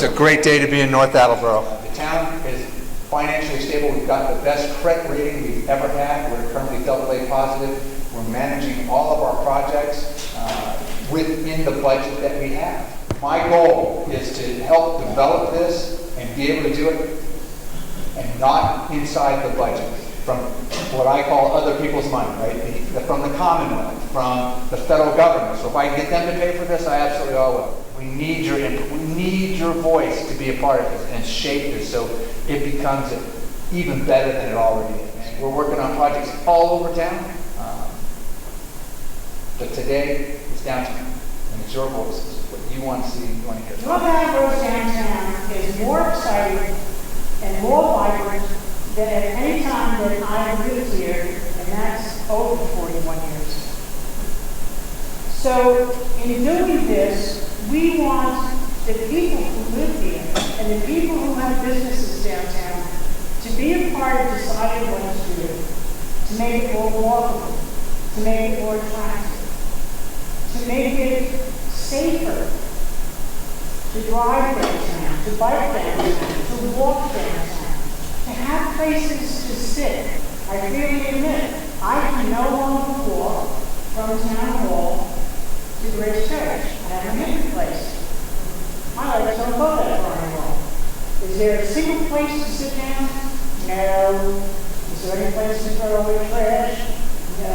a great day to be in North Attleboro. The town is financially stable. We've got the best credit rating we've ever had. We're currently AA positive. We're managing all of our projects within the budget that we have. My goal is to help develop this and be able to do it and not inside the budget, from what I call other people's money, right? From the Commonwealth, from the federal government. So if I get them to pay for this, I absolutely all will. We need your input. We need your voice to be a part of this and shape this so it becomes even better than it already is. And we're working on projects all over town, but today it's downtown, and it's your voices. What you want to see, you want to hear. North Attleboro downtown is more exciting and more vibrant than at any time that I've lived here, and that's over 41 years. So in doing this, we want the people who live here and the people who have businesses downtown to be a part of deciding what to do, to make it more walkable, to make it more attractive, to make it safer, to drive downtown, to bike downtown, to walk downtown, to have places to sit. I freely admit, I can no longer walk from Town Hall to Grace Church. I have a different place. My legs don't go that far anymore. Is there a single place to sit down? No. Is there any place to throw away trash? No.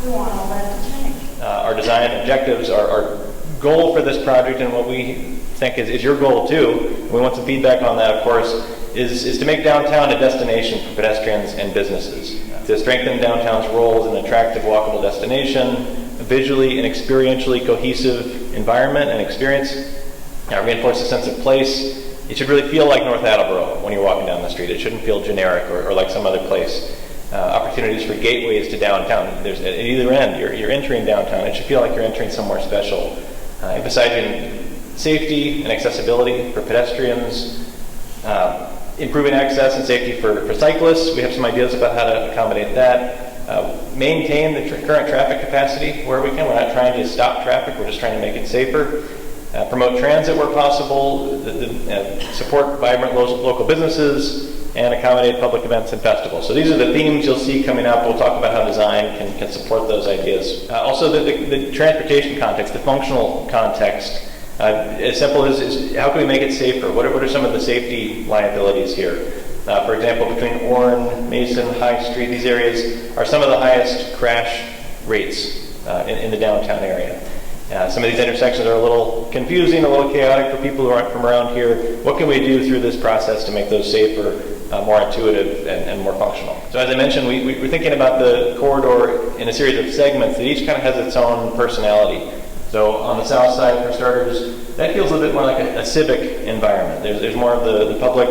We want all that to change. Our design objectives, our goal for this project, and what we think is your goal too, we want some feedback on that, of course, is to make downtown a destination for pedestrians and businesses, to strengthen downtown's role as an attractive walkable destination, a visually and experientially cohesive environment and experience, reinforce a sense of place. It should really feel like North Attleboro when you're walking down the street. It shouldn't feel generic or like some other place. Opportunities for gateways to downtown. There's at either end, you're entering downtown. It should feel like you're entering somewhere special. Emphasizing safety and accessibility for pedestrians, improving access and safety for cyclists. We have some ideas about how to accommodate that. Maintain the current traffic capacity where we can. We're not trying to stop traffic, we're just trying to make it safer. Promote transit where possible, support vibrant local businesses, and accommodate public events and festivals. So these are the themes you'll see coming up. We'll talk about how design can support those ideas. Also the transportation context, the functional context. As simple as how can we make it safer? What are some of the safety liabilities here? For example, between Orne, Mason, High Street, these areas are some of the highest crash rates in the downtown area. Some of these intersections are a little confusing, a little chaotic for people who aren't from around here. What can we do through this process to make those safer, more intuitive, and more functional? So as I mentioned, we're thinking about the corridor in a series of segments that each kind of has its own personality. So on the south side, for starters, that feels a little bit more like a civic environment. There's more of the public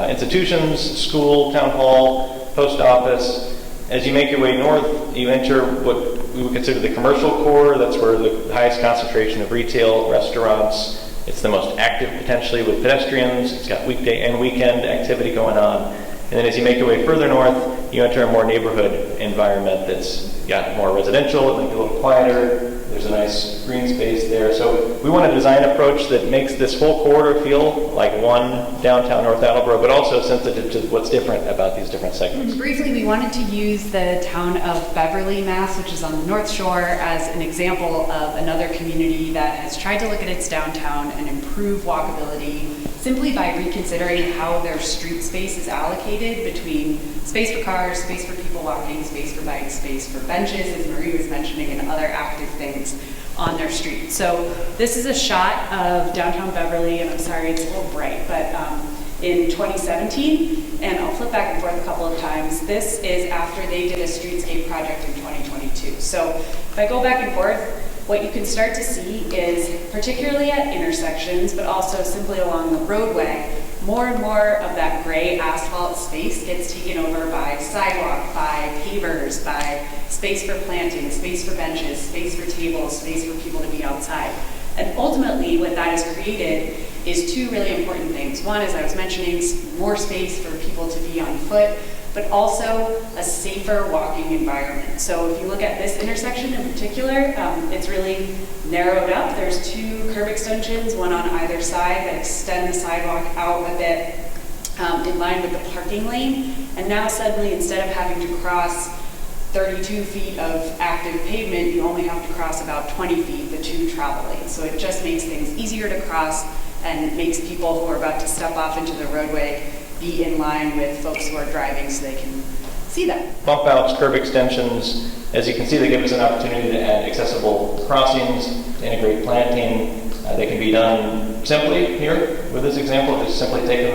institutions, school, town hall, post office. As you make your way north, you enter what we would consider the commercial core. That's where the highest concentration of retail, restaurants. It's the most active potentially with pedestrians. It's got weekday and weekend activity going on. And then as you make your way further north, you enter a more neighborhood environment that's got more residential. It might be a little quieter. There's a nice green space there. So we want a design approach that makes this whole corridor feel like one downtown North Attleboro, but also sensitive to what's different about these different segments. Briefly, we wanted to use the town of Beverly, Mass., which is on the North Shore, as an example of another community that has tried to look at its downtown and improve walkability simply by reconsidering how their street space is allocated between space for cars, space for people walking, space for bikes, space for benches, as Marie was mentioning, and other active things on their street. So this is a shot of downtown Beverly, and I'm sorry it's a little bright, but in 2017, and I'll flip back and forth a couple of times. This is after they did a streetscape project in 2022. So if I go back and forth, what you can start to see is, particularly at intersections, but also simply along the roadway, more and more of that gray asphalt space gets taken over by sidewalk, by pavers, by space for planting, space for benches, space for tables, space for people to be outside. And ultimately, what that has created is two really important things. One, as I was mentioning, more space for people to be on foot, but also a safer walking environment. So if you look at this intersection in particular, it's really narrowed up. There's 2 curb extensions, one on either side, that extend the sidewalk out a bit in line with the parking lane. And now suddenly, instead of having to cross 32 feet of active pavement, you only have to cross about 20 feet, the 2 travel lanes. So it just makes things easier to cross and makes people who are about to step off into the roadway be in line with folks who are driving so they can see them. Bump outs, curb extensions, as you can see, they give us an opportunity to add accessible crossings, to integrate planting. They can be done simply here with this example, just simply taking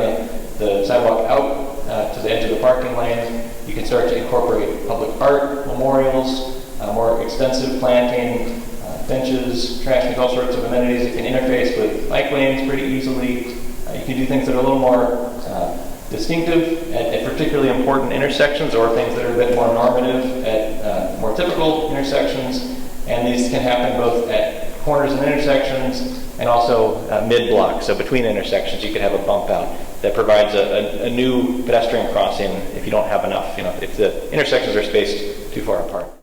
the sidewalk out to the edge of the parking lane. You can start to incorporate public art, memorials, more extensive planting, benches, trash, and all sorts of amenities. It can interface with bike lanes pretty easily. You can do things that are a little more distinctive at particularly important intersections, or things that are a bit more normative at more typical intersections. And these can happen both at corners and intersections and also mid-block. So between intersections, you could have a bump out that provides a new pedestrian crossing if you don't have enough, if the intersections are spaced too far apart.